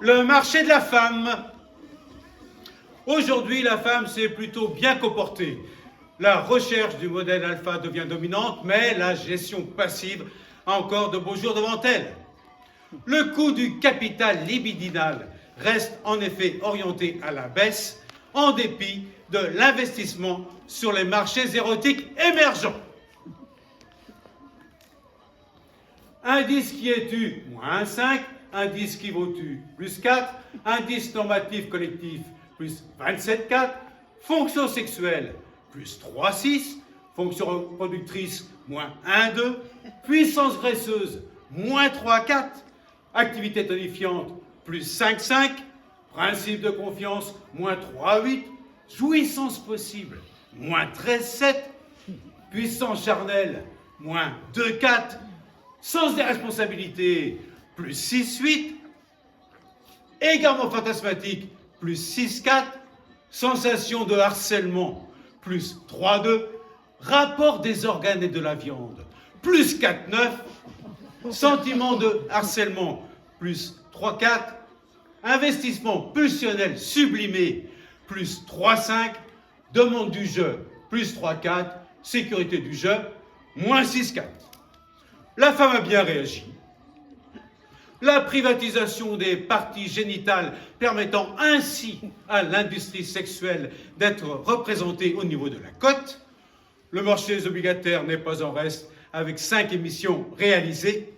le marché de la femme. Aujourd'hui, la femme s'est plutôt bien comportée. La recherche du modèle alpha devient dominante, mais la gestion passive a encore de beaux jours devant elle. Le coût du capital libidinal reste en effet orienté à la baisse, en dépit de l'investissement sur les marchés érotiques émergents. Indice qui est tu, moins 5, indice qui vaut tu, plus 4, indice normatif collectif, plus 27,4, fonction sexuelle, plus 3,6, fonction reproductrice, moins 1,2, puissance graisseuse, moins 3,4, activité tonifiante, plus 5,5, principe de confiance, moins 3,8, jouissance possible, moins 13,7, puissance charnelle, moins 2,4, sens des responsabilités, plus 6,8, égarement fantasmatique, plus 6,4, sensation de harcèlement, plus 3,2, rapport des organes et de la viande, plus 4,9, sentiment de harcèlement, plus 3,4, investissement pulsionnel sublimé, plus 3,5, demande du jeu, plus 3,4, sécurité du jeu, moins 6,4. La femme a bien réagi. La privatisation des parties génitales permettant ainsi à l'industrie sexuelle d'être représentée au niveau de la cote. Le marché des obligataires n'est pas en reste avec 5 émissions réalisées.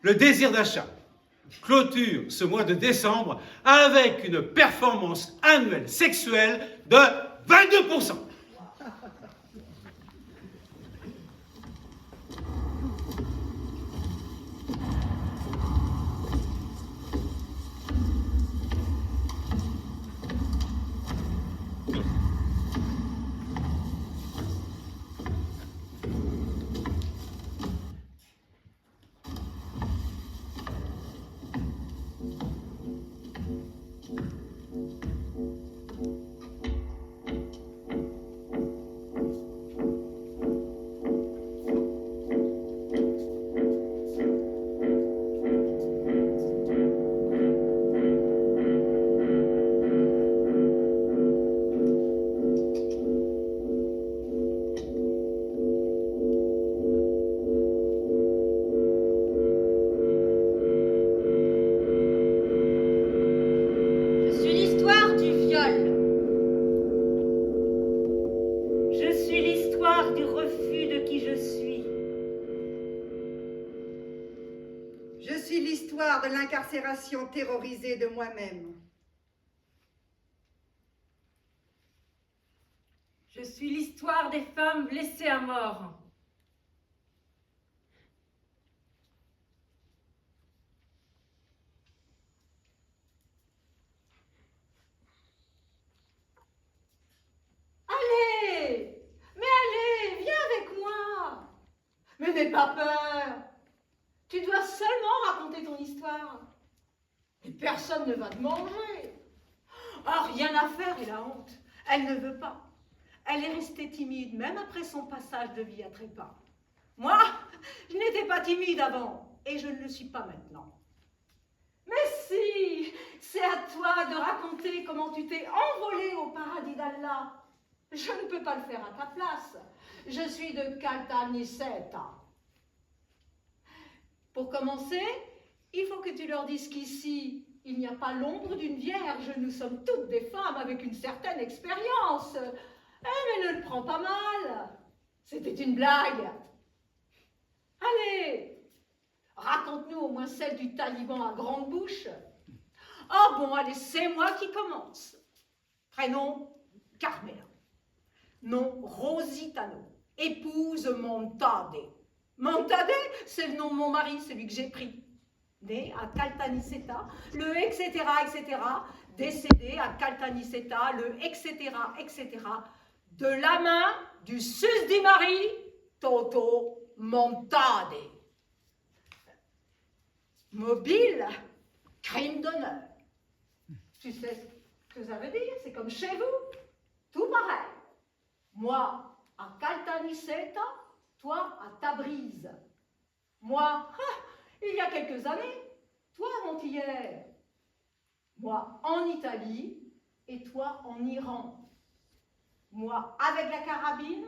Le désir d'achat clôture ce mois de décembre avec une performance annuelle sexuelle de 22%. De l'incarcération terrorisée de moi-même. Je suis l'histoire des femmes blessées à mort. Allez! Mais allez, viens avec moi! Mais n'aie pas peur! Tu dois seulement raconter ton histoire. Et personne ne va te manger. Oh, rien à faire, et la honte. Elle ne veut pas. Elle est restée timide, même après son passage de vie à trépas. Moi, je n'étais pas timide avant, et je ne le suis pas maintenant. Mais si, c'est à toi de raconter comment tu t'es envolé au paradis d'Allah. Je ne peux pas le faire à ta place. Je suis de Caltanissetta. Pour commencer, il faut que tu leur dises qu'ici, il n'y a pas l'ombre d'une vierge. Nous sommes toutes des femmes avec une certaine expérience. Mais ne le prends pas mal. C'était une blague. Allez, raconte-nous au moins celle du taliban à grande bouche. Oh bon, allez, c'est moi qui commence. Prénom, Carmela. Nom, Rositano. Épouse, Montade. Montade, c'est le nom de mon mari, celui que j'ai pris. Né à Caltanissetta, le etc., etc., décédé à Caltanissetta, le etc., etc., de la main du susdit mari, Toto Montade. Mobile, crime d'honneur. Tu sais ce que ça veut dire? C'est comme chez vous, tout pareil. Moi, à Caltanissetta, toi, à Tabriz. Moi, il y a quelques années, toi, avant-hier. Moi en Italie et toi en Iran. Moi avec la carabine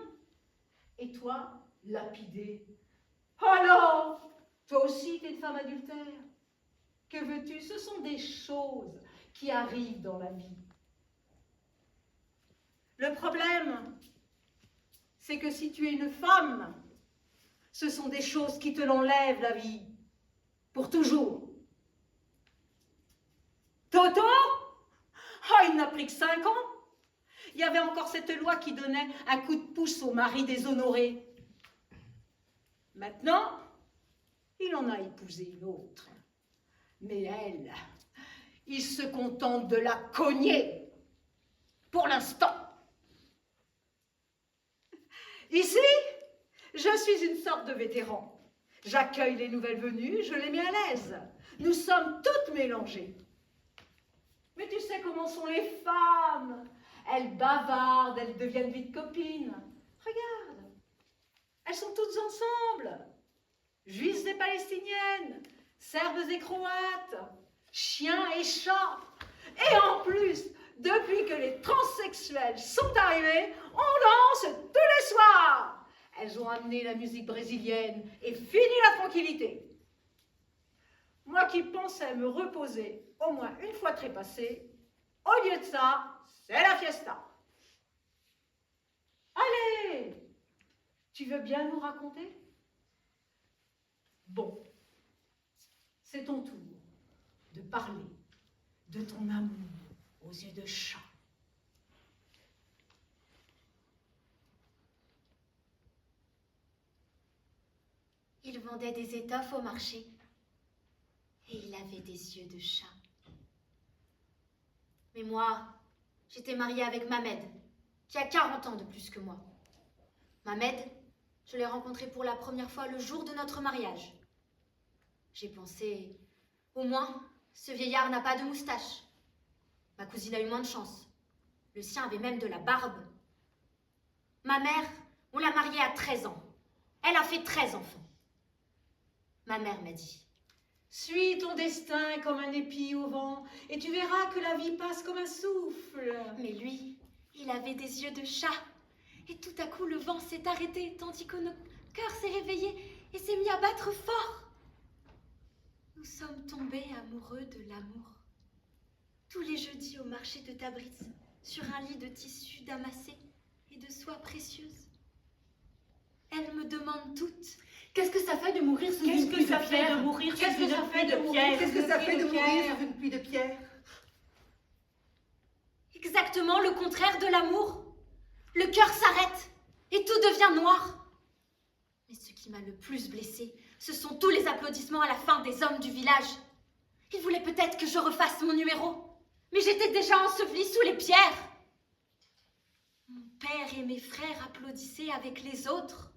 et toi lapidée. Alors, toi aussi t'es une femme adultère. Que veux-tu? Ce sont des choses qui arrivent dans la vie. Le problème, c'est que si tu es une femme, ce sont des choses qui te l'enlèvent la vie, pour toujours. Toto? Ah, il n'a pris que 5 ans. Il y avait encore cette loi qui donnait un coup de pouce au mari déshonoré. Maintenant, il en a épousé une autre. Mais elle, il se contente de la cogner, pour l'instant. Ici, je suis une sorte de vétéran. J'accueille les nouvelles venues, je les mets à l'aise. Nous sommes toutes mélangées. Mais tu sais comment sont les femmes. Elles bavardent, elles deviennent vite copines. Regarde, elles sont toutes ensemble. Juives et palestiniennes, serbes et croates, chiens et chats. Et en plus, depuis que les transsexuels sont arrivés, on danse tous les soirs. Elles ont amené la musique brésilienne et fini la tranquillité. Moi qui pensais me reposer au moins une fois trépassée, au lieu de ça, c'est la fiesta. Allez, tu veux bien nous raconter? Bon, c'est ton tour de parler de ton amour aux yeux de chat. Il vendait des étoffes au marché et il avait des yeux de chat. Mais moi, j'étais mariée avec Mamed, qui a 40 ans de plus que moi. Mamed, je l'ai rencontré pour la première fois le jour de notre mariage. J'ai pensé, au moins, ce vieillard n'a pas de moustache. Ma cousine a eu moins de chance. Le sien avait même de la barbe. Ma mère, on l'a mariée à 13 ans. Elle a fait 13 enfants. Ma mère m'a dit, suis ton destin comme un épi au vent, et tu verras que la vie passe comme un souffle. mais lui, il avait des yeux de chat. Et tout à coup, le vent s'est arrêté, tandis que notre cœur s'est réveillé et s'est mis à battre fort. Nous sommes tombés amoureux de l'amour. Tous les jeudis au marché de Tabriz, sur un lit de tissu damassé et de soie précieuse. Elle me demande toutes. Qu'est-ce que ça fait de mourir sous une pluie de pierre? Qu'est-ce que ça fait de mourir sous une pluie de pierre? Exactement le contraire de l'amour. Le cœur s'arrête et tout devient noir. Mais ce qui m'a le plus blessée, ce sont tous les applaudissements à la fin des hommes du village. Ils voulaient peut-être que je refasse mon numéro, mais j'étais déjà ensevelie sous les pierres. Mon père et mes frères applaudissaient avec les autres.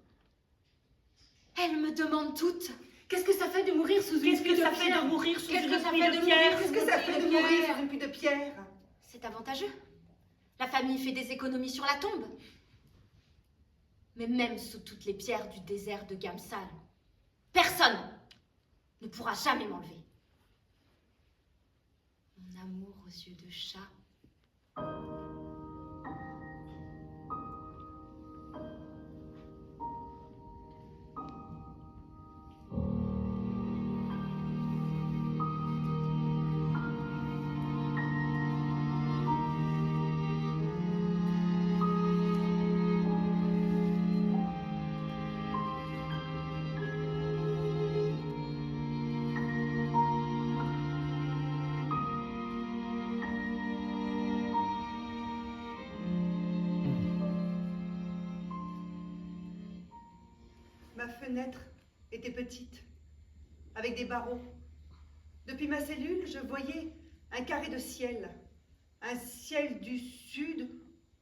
Elle me demande toutes. Qu'est-ce que ça fait de mourir sous une pluie de pierre? Qu'est-ce que ça fait de mourir? Qu'est-ce que ça fait de mourir sous une pluie de pierre? C'est avantageux. La famille fait des économies sur la tombe. Mais même sous toutes les pierres du désert de Gamsal, personne ne pourra jamais m'enlever mon amour aux yeux de chat. Ma fenêtre était petite, avec des barreaux. Depuis ma cellule, je voyais un carré de ciel, un ciel du sud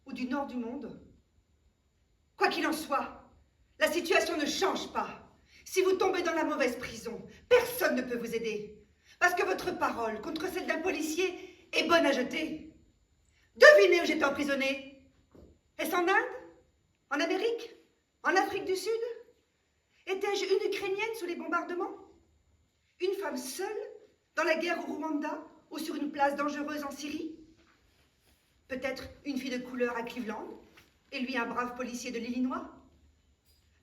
ou du nord du monde. Quoi qu'il en soit, la situation ne change pas. Si vous tombez dans la mauvaise prison, personne ne peut vous aider. Parce que votre parole contre celle d'un policier est bonne à jeter. Devinez où j'étais emprisonnée. Est-ce en Inde? En Amérique? En Afrique du Sud? Étais-je une Ukrainienne sous les bombardements? Une femme seule dans la guerre au Rwanda ou sur une plage place dangereuse en Syrie? Peut-être une fille de couleur à Cleveland, et lui un brave policier de l'Illinois?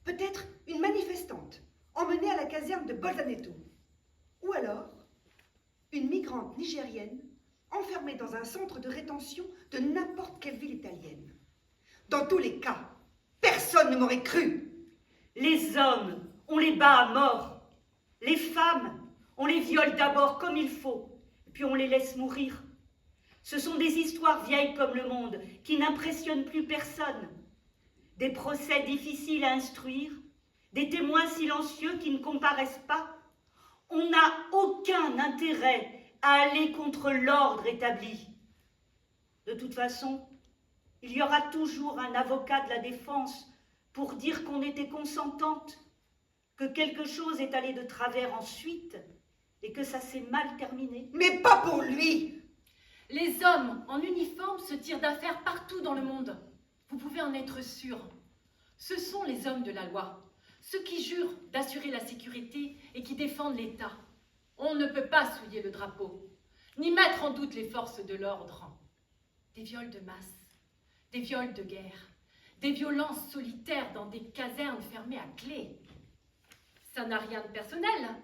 Peut-être une manifestante, emmenée à la caserne de Bolzaneto? Ou alors, une migrante nigérienne, enfermée dans un centre de rétention de n'importe quelle ville italienne? Dans tous les cas, personne ne m'aurait cru. Les hommes, on les bat à mort. Les femmes, on les viole d'abord comme il faut, puis on les laisse mourir. Ce sont des histoires vieilles comme le monde, qui n'impressionnent plus personne. Des procès difficiles à instruire, des témoins silencieux qui ne comparaissent pas. On n'a aucun intérêt à aller contre l'ordre établi. De toute façon, il y aura toujours un avocat de la défense pour dire qu'on était consentante, que quelque chose est allé de travers ensuite et que ça s'est mal terminé. Mais pas pour lui! Les hommes en uniforme se tirent d'affaire partout dans le monde. Vous pouvez en être sûr. Ce sont les hommes de la loi, ceux qui jurent d'assurer la sécurité et qui défendent l'État. On ne peut pas souiller le drapeau, ni mettre en doute les forces de l'ordre. Des viols de masse, des viols de guerre, des violences solitaires dans des casernes fermées à clé. Ça n'a rien de personnel.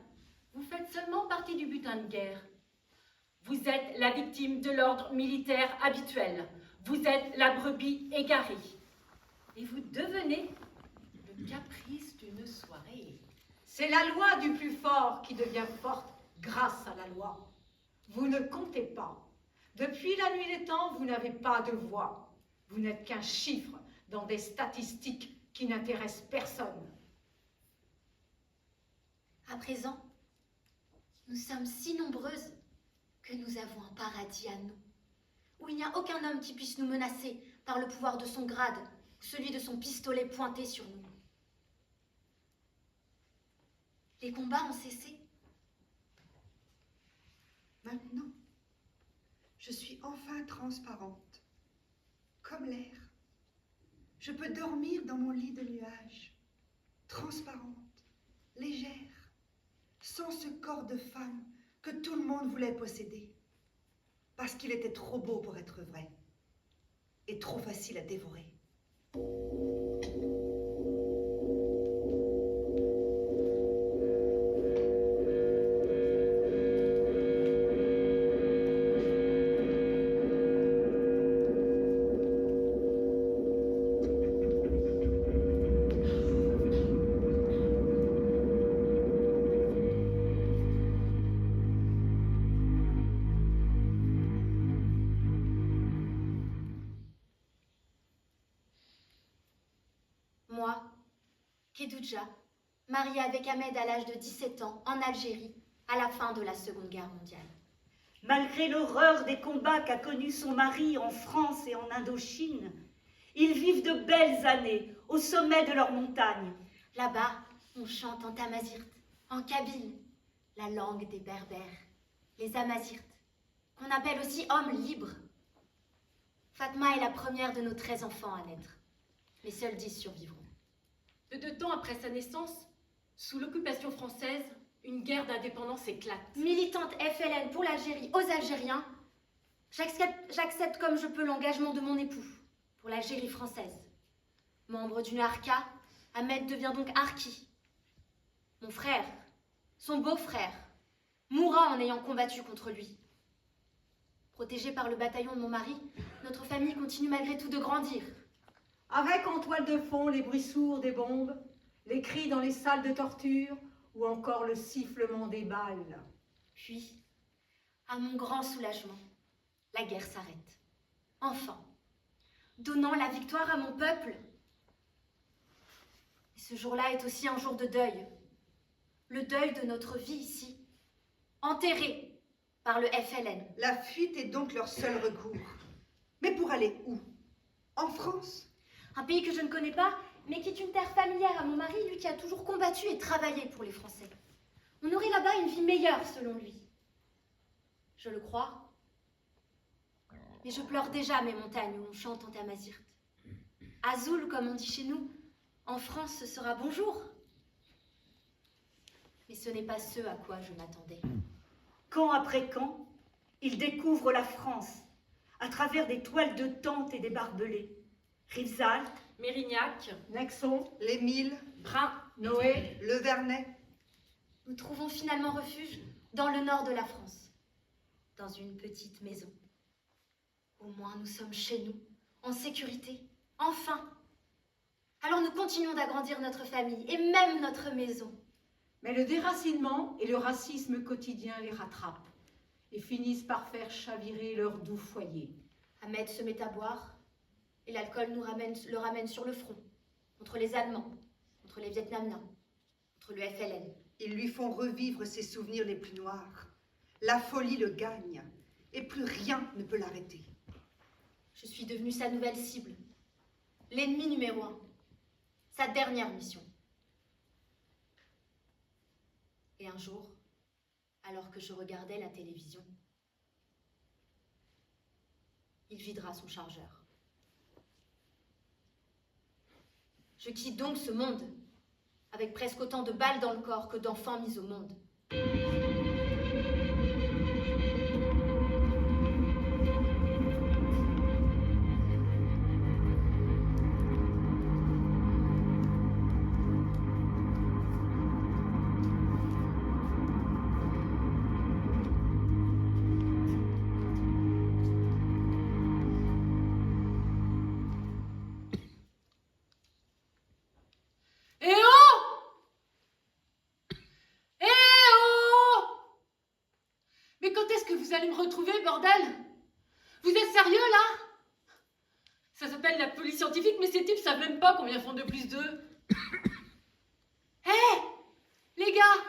Vous faites seulement partie du butin de guerre. Vous êtes la victime de l'ordre militaire habituel. Vous êtes la brebis égarée. Et vous devenez le caprice d'une soirée. C'est la loi du plus fort qui devient forte grâce à la loi. Vous ne comptez pas. Depuis la nuit des temps, vous n'avez pas de voix. Vous n'êtes qu'un chiffre dans des statistiques qui n'intéressent personne. À présent, nous sommes si nombreuses que nous avons un paradis à nous, où il n'y a aucun homme qui puisse nous menacer par le pouvoir de son grade ou celui de son pistolet pointé sur nous. Les combats ont cessé. Maintenant, je suis enfin transparente, comme l'air. Je peux dormir dans mon lit de nuages, transparente, légère, sans ce corps de femme que tout le monde voulait posséder, parce qu'il était trop beau pour être vrai, et trop facile à dévorer. Moi, Khedouja, mariée avec Ahmed à l'âge de 17 ans en Algérie, à la fin de la Seconde Guerre mondiale. Malgré l'horreur des combats qu'a connus son mari en France et en Indochine, ils vivent de belles années au sommet de leur montagne. Là-bas, on chante en tamazirt, en kabyle, la langue des berbères, les amazirtes, qu'on appelle aussi hommes libres. Fatma est la première de nos 13 enfants à naître, mais seuls 10 survivront. Peu de temps après sa naissance, sous l'occupation française, une guerre d'indépendance éclate. Militante FLN pour l'Algérie aux Algériens, j'accepte comme je peux l'engagement de mon époux pour l'Algérie française. Membre d'une Harka, Ahmed devient donc Harki. Mon frère, son beau-frère, mourra en ayant combattu contre lui. Protégée par le bataillon de mon mari, notre famille continue malgré tout de grandir. Avec en toile de fond les bruits sourds des bombes, les cris dans les salles de torture ou encore le sifflement des balles. Puis, à mon grand soulagement, la guerre s'arrête. Enfin, donnant la victoire à mon peuple. Et ce jour-là est aussi un jour de deuil. Le deuil de notre vie ici, enterrée par le FLN. La fuite est donc leur seul recours. Mais pour aller où? En France? Un pays que je ne connais pas, mais qui est une terre familière à mon mari, lui qui a toujours combattu et travaillé pour les Français. On aurait là-bas une vie meilleure, selon lui. Je le crois. Mais je pleure déjà mes montagnes où on chante en tamazirt. Azul, comme on dit chez nous, en France, ce sera bonjour. Mais ce n'est pas ce à quoi je m'attendais. Camp après camp, Il découvre la France à travers des toiles de tente et des barbelés. Rivesaltes, Mérignac, Nexon, l'Émile, Brun, Noé, le Vernet. Nous trouvons finalement refuge dans le nord de la France, dans une petite maison. Au moins nous sommes chez nous, en sécurité, enfin. Alors nous continuons d'agrandir notre famille et même notre maison. mais le déracinement et le racisme quotidien les rattrapent et finissent par faire chavirer leur doux foyer. Ahmed se met à boire et l'alcool le ramène sur le front, contre les Allemands, contre les Vietnamiens, contre le FLN. Ils lui font revivre ses souvenirs les plus noirs. La folie le gagne et plus rien ne peut l'arrêter. Je suis devenue sa nouvelle cible, l'ennemi numéro 1, sa dernière mission. Et un jour, alors que je regardais la télévision, il videra son chargeur. Je quitte donc ce monde, avec presque autant de balles dans le corps que d'enfants mis au monde. Eh oh! Eh oh! Mais quand est-ce que vous allez me retrouver, bordel? Vous êtes sérieux, là? Ça s'appelle la police scientifique, mais ces types savent même pas combien font 2 plus 2. Hé! Les gars!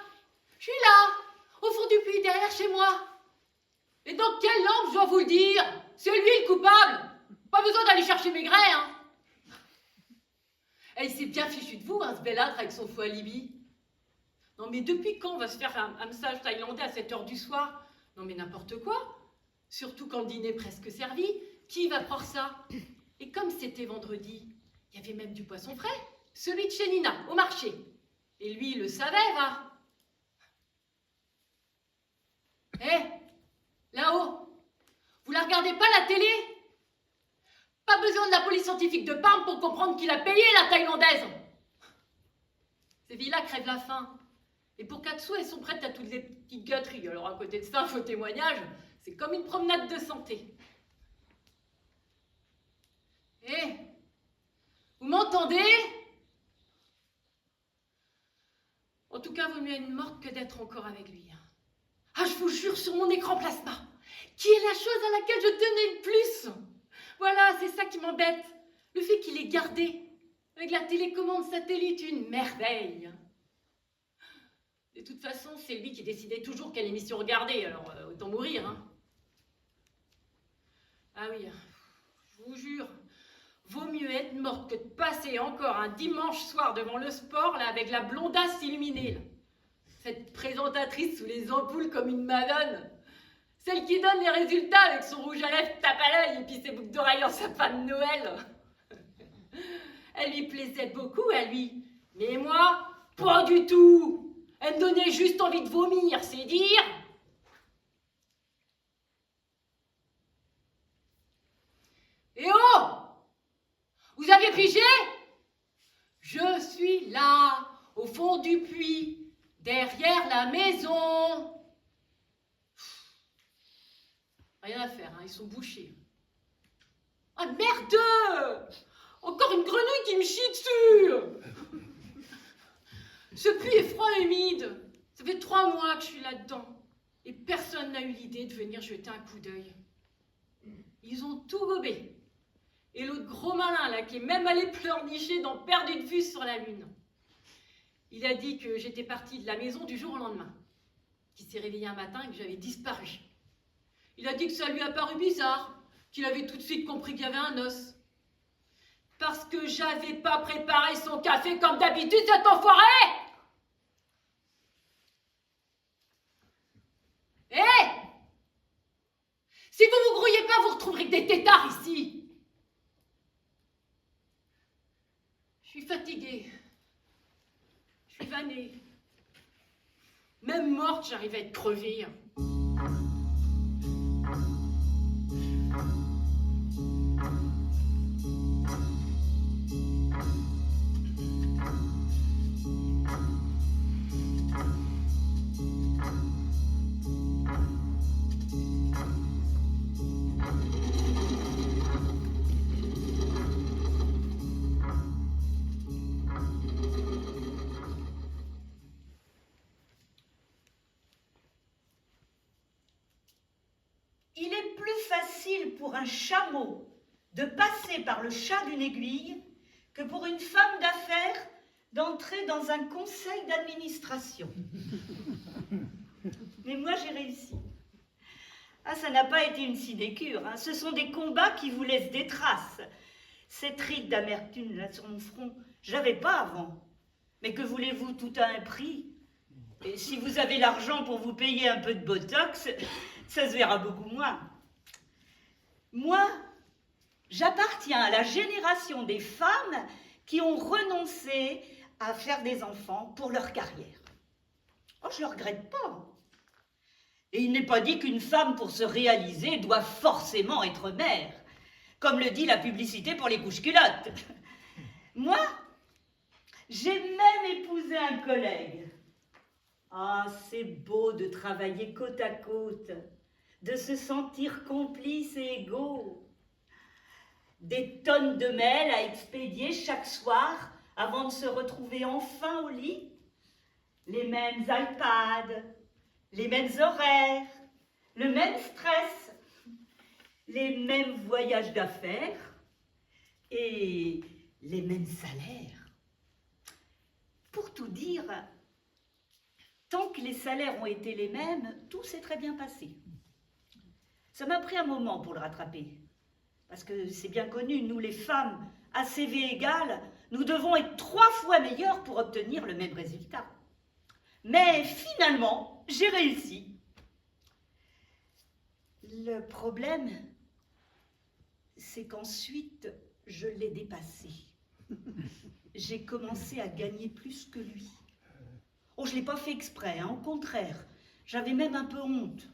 Je suis là! Au fond du puits, derrière chez moi! Et dans quelle langue je dois vous le dire? C'est lui le coupable! Pas besoin d'aller chercher mes grès, hein! Et il s'est bien fichu de vous, hein, ce belâtre avec son faux alibi. Non mais depuis quand on va se faire un massage thaïlandais à 7 h du soir? Non mais n'importe quoi. Surtout quand le dîner est presque servi. Qui va croire ça? Et comme c'était vendredi, il y avait même du poisson frais. Celui de chez Nina, au marché. Et lui, il le savait, va. Hé, là-haut, vous la regardez pas la télé? Pas besoin de la police scientifique de Parme pour comprendre qu'il a payé la thaïlandaise. Ces villas crèvent la faim. Et pour 4 sous, elles sont prêtes à toutes les petites gâteries. Alors à côté de ça, faux témoignage, c'est comme une promenade de santé. Eh, vous m'entendez? En tout cas, vaut mieux être morte que d'être encore avec lui. Ah, je vous jure sur mon écran plasma, qui est la chose à laquelle je tenais le plus. Voilà, c'est ça qui m'embête. Le fait qu'il ait gardé, avec la télécommande satellite, une merveille. De toute façon, c'est lui qui décidait toujours quelle émission regarder, alors autant mourir, hein. Ah oui, je vous jure, vaut mieux être morte que de passer encore un dimanche soir devant le sport, là, avec la blondasse illuminée, là. Cette présentatrice sous les ampoules comme une madone. Celle qui donne les résultats avec son rouge à lèvres tape à l'œil et puis ses boucles d'oreilles en sapin de Noël. Elle lui plaisait beaucoup, à lui. Mais moi, pas du tout. Elle me donnait juste envie de vomir, c'est dire. Eh oh! Vous avez pigé? Je suis là, au fond du puits, derrière la maison. Rien à faire, hein, ils sont bouchés. Ah merde! Encore une grenouille qui me chie dessus! Ce puits est froid et humide. Ça fait 3 mois que je suis là-dedans. Et personne n'a eu l'idée de venir jeter un coup d'œil. Ils ont tout gobé. Et l'autre gros malin, là, qui est même allé pleurnicher dans Perdu de vue sur la lune. Il a dit que j'étais partie de la maison du jour au lendemain. Qu'il s'est réveillé un matin et que j'avais disparu. Il a dit que ça lui a paru bizarre, qu'il avait tout de suite compris qu'il y avait un os. Parce que j'avais pas préparé son café comme d'habitude, cet enfoiré! Hé! Si vous vous grouillez pas, vous retrouverez que des têtards ici. Je suis fatiguée. Je suis vannée. Même morte, j'arrive à être crevée. Il est plus facile pour un chameau de passer par le chat d'une aiguille que pour une femme d'affaires d'entrer dans un conseil d'administration. Mais moi, j'ai réussi. Ah, ça n'a pas été une sinécure, hein. Ce sont des combats qui vous laissent des traces. Cette ride d'amertume là sur mon front, je l'avais pas avant. Mais que voulez-vous, tout a un prix. Et si vous avez l'argent pour vous payer un peu de botox, ça se verra beaucoup moins. Moi, j'appartiens à la génération des femmes qui ont renoncé à faire des enfants pour leur carrière. Oh, je ne le regrette pas. Et il n'est pas dit qu'une femme, pour se réaliser, doit forcément être mère, comme le dit la publicité pour les couches-culottes. Moi, j'ai même épousé un collègue. Ah, c'est beau de travailler côte à côte, de se sentir complices et égaux. Des tonnes de mails à expédier chaque soir avant de se retrouver enfin au lit. Les mêmes iPads, les mêmes horaires, le même stress, les mêmes voyages d'affaires et les mêmes salaires. Pour tout dire, tant que les salaires ont été les mêmes, tout s'est très bien passé. Ça m'a pris un moment pour le rattraper. Parce que c'est bien connu, nous les femmes, à CV égal, nous devons être 3 fois meilleures pour obtenir le même résultat. Mais finalement, j'ai réussi. Le problème, c'est qu'ensuite, je l'ai dépassé. J'ai commencé à gagner plus que lui. Oh, je ne l'ai pas fait exprès, hein, au contraire. J'avais même un peu honte.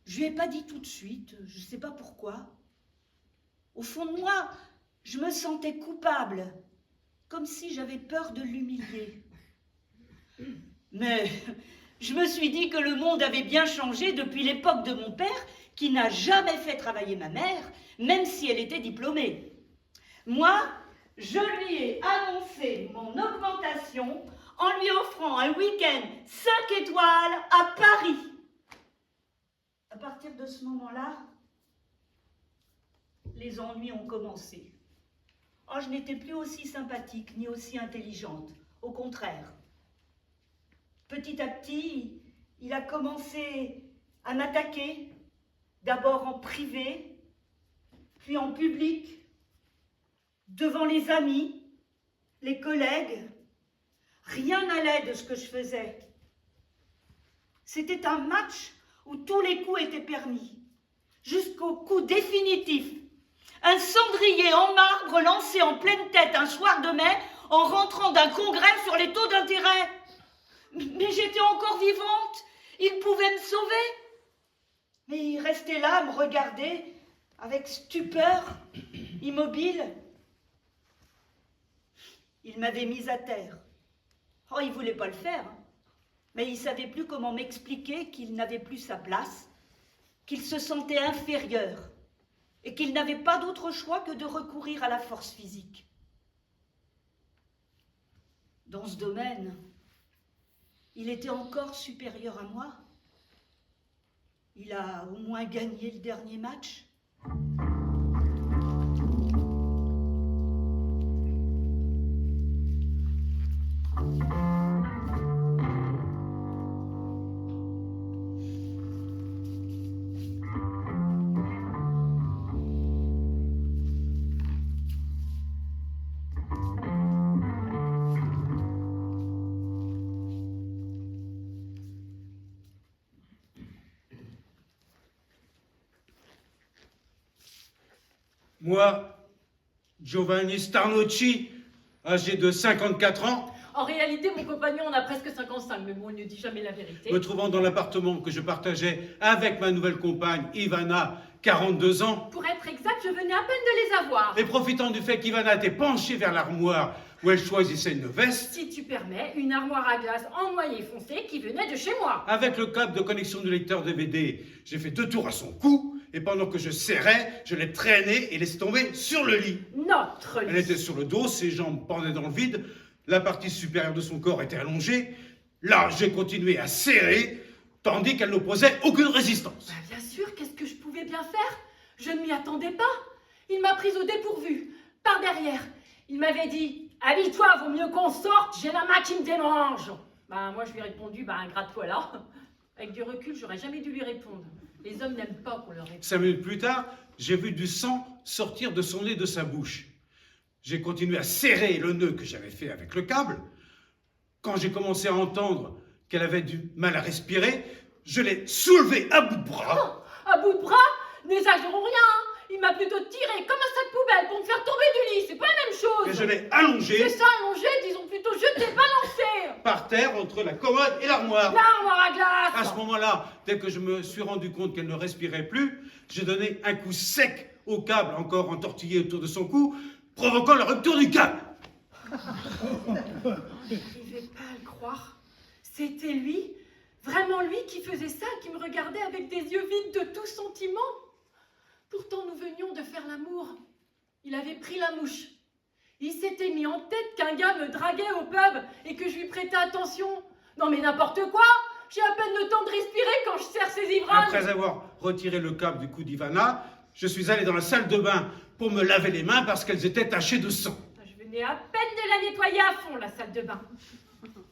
Je ne lui ai pas dit tout de suite, je ne sais pas pourquoi. Au fond de moi, je me sentais coupable, comme si j'avais peur de l'humilier. Mais je me suis dit que le monde avait bien changé depuis l'époque de mon père, qui n'a jamais fait travailler ma mère, même si elle était diplômée. Moi, je lui ai annoncé mon augmentation en lui offrant un week-end 5 étoiles à Paris. À partir de ce moment-là, les ennuis ont commencé. Oh, je n'étais plus aussi sympathique ni aussi intelligente, au contraire. Petit à petit, il a commencé à m'attaquer, d'abord en privé, puis en public, devant les amis, les collègues. Rien n'allait de ce que je faisais. C'était un match où tous les coups étaient permis, jusqu'au coup définitif. Un cendrier en marbre lancé en pleine tête un soir de mai en rentrant d'un congrès sur les taux d'intérêt. Mais j'étais encore vivante, il pouvait me sauver. Mais il restait là à me regarder avec stupeur, immobile. Il m'avait mise à terre. Oh, il ne voulait pas le faire, hein. Mais il ne savait plus comment m'expliquer qu'il n'avait plus sa place, qu'il se sentait inférieur et qu'il n'avait pas d'autre choix que de recourir à la force physique. Dans ce domaine, il était encore supérieur à moi. Il a au moins gagné le dernier match. Moi, Giovanni Starnucci, âgé de 54 ans, En réalité, mon compagnon en a presque 55, mais bon, il ne dit jamais la vérité. Me trouvant dans l'appartement que je partageais avec ma nouvelle compagne, Ivana, 42 ans, Pour être exact, je venais à peine de les avoir. et profitant du fait qu'Ivana était penchée vers l'armoire où elle choisissait une veste, Si tu permets, une armoire à glace en noyer foncé qui venait de chez moi. avec le câble de connexion du lecteur DVD, j'ai fait 2 tours à son cou, et pendant que je serrais, je l'ai traînée et laissé tomber sur le lit. Notre Elle lit. était sur le dos, ses jambes pendaient dans le vide, la partie supérieure de son corps était allongée. Là, j'ai continué à serrer, tandis qu'elle n'opposait aucune résistance. Bah, bien sûr, qu'est-ce que je pouvais bien faire? Je ne m'y attendais pas. Il m'a prise au dépourvu, par derrière. Il m'avait dit « Habille-toi, vaut mieux qu'on sorte, j'ai la main qui me démange !» Bah, moi, je lui ai répondu « Bah, gratte-toi là !» Avec du recul, j'aurais jamais dû lui répondre. Les hommes n'aiment pas qu'on leur réponde. 5 minutes plus tard, j'ai vu du sang sortir de son nez et de sa bouche. J'ai continué à serrer le nœud que j'avais fait avec le câble. Quand j'ai commencé à entendre qu'elle avait du mal à respirer, je l'ai soulevée à bout de bras. À bout de bras, n'exagérons rien, hein. Il m'a plutôt tiré comme un sac poubelle pour me faire tomber du lit, c'est pas la même Et chose. je l'ai allongée C'est ça, allongé, disons plutôt jeté, balancé. par terre entre la commode et l'armoire. L'armoire à glace. À ce moment-là, dès que je me suis rendu compte qu'elle ne respirait plus, j'ai donné un coup sec au câble encore entortillé autour de son cou, provoquant la rupture du câble. J'arrivais pas à le croire. C'était lui, vraiment lui qui faisait ça, qui me regardait avec des yeux vides de tout sentiment. Pourtant, nous venions de faire l'amour. Il avait pris la mouche. Il s'était mis en tête qu'un gars me draguait au pub et que je lui prêtais attention. Non mais n'importe quoi. J'ai à peine le temps de respirer quand je serre ses ivrognes. Après avoir retiré le câble du cou d'Ivana, je suis allé dans la salle de bain pour me laver les mains parce qu'elles étaient tachées de sang. Je venais à peine de la nettoyer à fond, la salle de bain.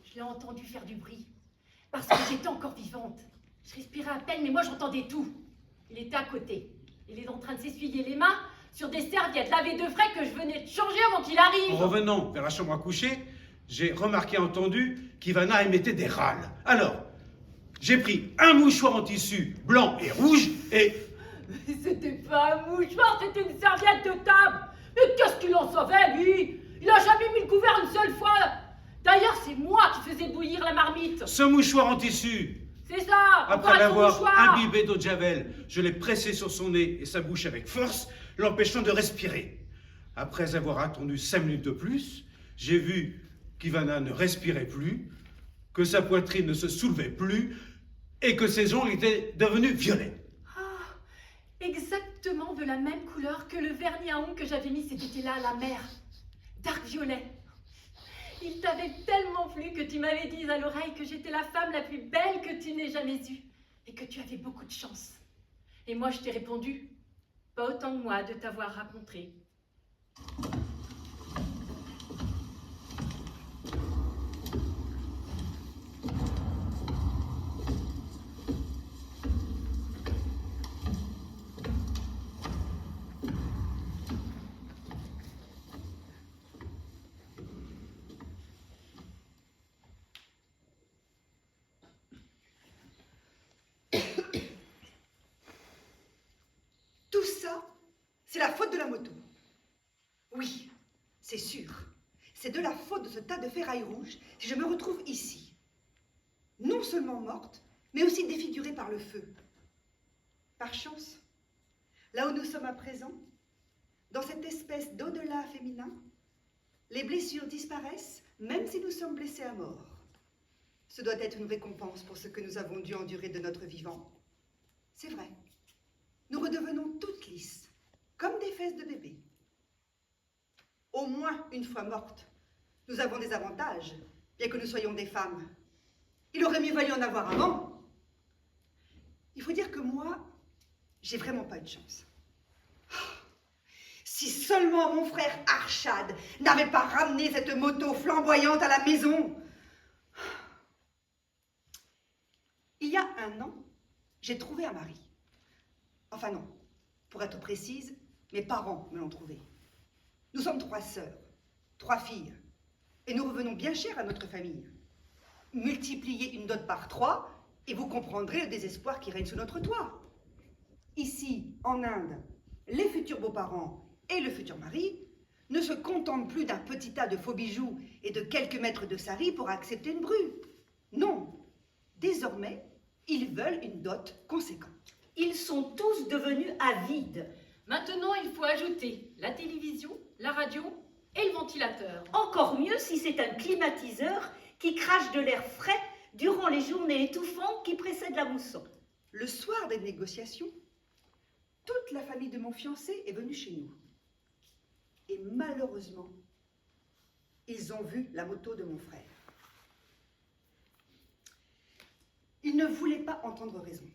Je l'ai entendu faire du bruit. Parce que j'étais encore vivante. Je respirais à peine, mais moi j'entendais tout. Il était à côté. Il est en train de s'essuyer les mains sur des serviettes lavées de frais que je venais de changer avant qu'il En arrive. revenant vers la chambre à coucher, j'ai remarqué et entendu qu'Ivana émettait des râles. Alors, j'ai pris un mouchoir en tissu blanc et rouge et... Mais c'était pas un mouchoir, c'était une serviette de table. Mais qu'est-ce qu'il en savait, lui? Il a jamais mis le couvert une seule fois. D'ailleurs, c'est moi qui faisais bouillir la marmite. Ce mouchoir en tissu, C'est ça. après encore un l'avoir mouchoir. imbibé d'eau de javel, je l'ai pressé sur son nez et sa bouche avec force, l'empêchant de respirer. Après avoir attendu 5 minutes de plus, j'ai vu qu'Ivana ne respirait plus, que sa poitrine ne se soulevait plus et que ses ongles étaient devenus violets. Ah, exactement de la même couleur que le vernis à ongles que j'avais mis cet été-là à la mer. Dark violet. Il t'avait tellement plu que tu m'avais dit à l'oreille que j'étais la femme la plus belle que tu n'aies jamais eue et que tu avais beaucoup de chance. Et moi, je t'ai répondu, pas autant que moi de t'avoir rencontré. Tout ça, c'est la faute de la moto. Oui, c'est sûr. C'est de la faute de ce tas de ferrailles rouges si je me retrouve ici. Non seulement morte, mais aussi défigurée par le feu. Par chance, là où nous sommes à présent, dans cette espèce d'au-delà féminin, les blessures disparaissent même si nous sommes blessés à mort. Ce doit être une récompense pour ce que nous avons dû endurer de notre vivant. C'est vrai. Nous redevenons toutes lisses, comme des fesses de bébé. Au moins une fois mortes, nous avons des avantages, bien que nous soyons des femmes. Il aurait mieux valu en avoir avant. Il faut dire que moi, j'ai vraiment pas eu de chance. Si seulement mon frère Arshad n'avait pas ramené cette moto flamboyante à la maison. Il y a 1 an, j'ai trouvé un mari. Enfin non, pour être précise, mes parents me l'ont trouvé. Nous sommes 3 sœurs, 3 filles, et nous revenons bien cher à notre famille. Multipliez une dot par 3, et vous comprendrez le désespoir qui règne sous notre toit. Ici, en Inde, les futurs beaux-parents et le futur mari ne se contentent plus d'un petit tas de faux bijoux et de quelques mètres de sari pour accepter une bru. Non, désormais, ils veulent une dot conséquente. Ils sont tous devenus avides. Maintenant, il faut ajouter la télévision, la radio et le ventilateur. Encore mieux si c'est un climatiseur qui crache de l'air frais durant les journées étouffantes qui précèdent la mousson. Le soir des négociations, toute la famille de mon fiancé est venue chez nous. Et malheureusement, ils ont vu la moto de mon frère. Ils ne voulaient pas entendre raison.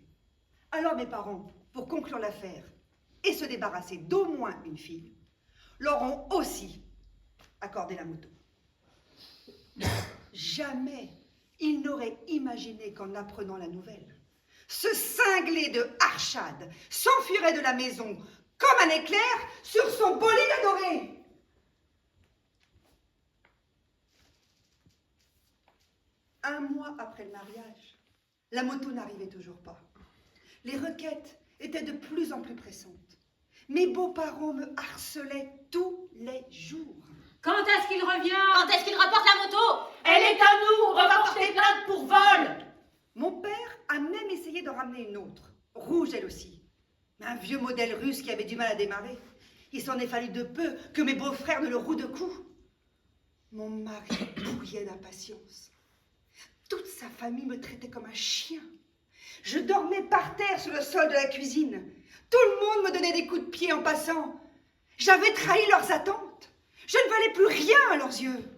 Alors mes parents, pour conclure l'affaire et se débarrasser d'au moins une fille, leur ont aussi accordé la moto. Jamais ils n'auraient imaginé qu'en apprenant la nouvelle, ce cinglé de Arshad s'enfuirait de la maison comme un éclair sur son bolide adoré. Un mois après le mariage, la moto n'arrivait toujours pas. Les requêtes étaient de plus en plus pressantes. Mes beaux-parents me harcelaient tous les jours. Quand est-ce qu'il revient? Quand est-ce qu'il rapporte la moto? Elle est à nous, on va porter plainte pour vol. Mon père a même essayé d'en ramener une autre, rouge elle aussi. Un vieux modèle russe qui avait du mal à démarrer. Il s'en est fallu de peu que mes beaux-frères ne le rouent de coups. Mon mari bouillait d'impatience. Toute sa famille me traitait comme un chien. Je dormais par terre sur le sol de la cuisine. Tout le monde me donnait des coups de pied en passant. J'avais trahi leurs attentes. Je ne valais plus rien à leurs yeux.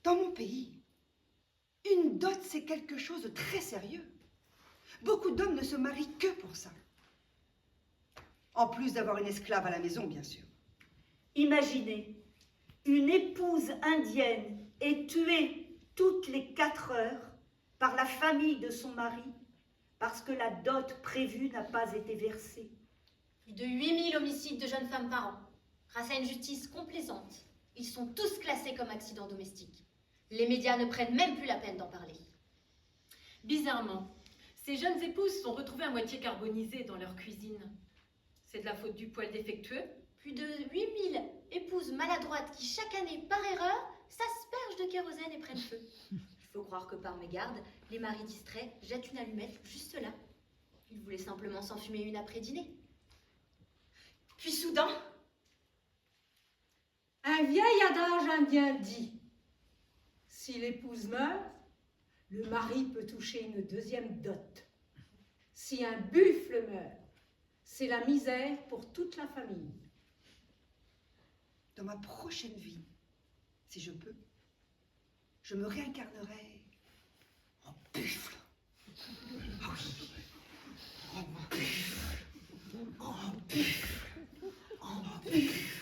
Dans mon pays, une dot, c'est quelque chose de très sérieux. Beaucoup d'hommes ne se marient que pour ça. En plus d'avoir une esclave à la maison, bien sûr. Imaginez, une épouse indienne est tuée toutes les 4 heures par la famille de son mari parce que la dot prévue n'a pas été versée. Plus de 8000 homicides de jeunes femmes par an. Grâce à une justice complaisante, ils sont tous classés comme accidents domestiques. Les médias ne prennent même plus la peine d'en parler. Bizarrement, ces jeunes épouses sont retrouvées à moitié carbonisées dans leur cuisine. C'est de la faute du poêle défectueux? Plus de 8000 épouses maladroites qui, chaque année, par erreur, s'aspergent de kérosène et prennent feu. Il faut croire que par mégarde, les maris distraits jettent une allumette juste là. Ils voulaient simplement s'en fumer une après dîner. Puis soudain, Un vieil adage indien dit: si l'épouse meurt, le mari peut toucher une deuxième dot. Si un buffle meurt, c'est la misère pour toute la famille. Dans ma prochaine vie, si je peux, je me réincarnerai en buffle. Ah oui, en buffle, en buffle, en buffle.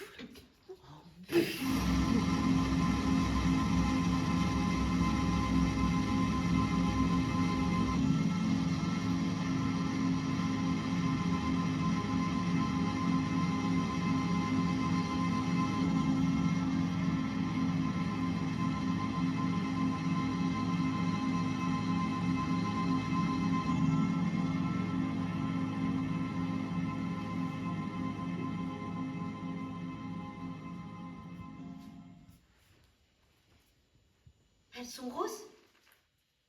elles sont roses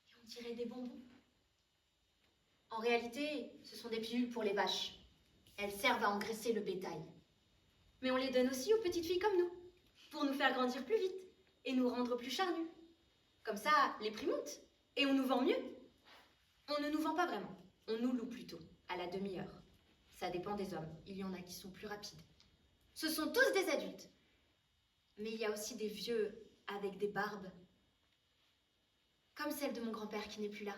et on dirait des bonbons. En réalité, ce sont des pilules pour les vaches. Elles servent à engraisser le bétail. Mais on les donne aussi aux petites filles comme nous, pour nous faire grandir plus vite et nous rendre plus charnus. Comme ça, les prix montent et on nous vend mieux. On ne nous vend pas vraiment, on nous loue plutôt, à la demi-heure. Ça dépend des hommes, il y en a qui sont plus rapides. Ce sont tous des adultes. Mais il y a aussi des vieux avec des barbes. Comme celle de mon grand-père qui n'est plus là.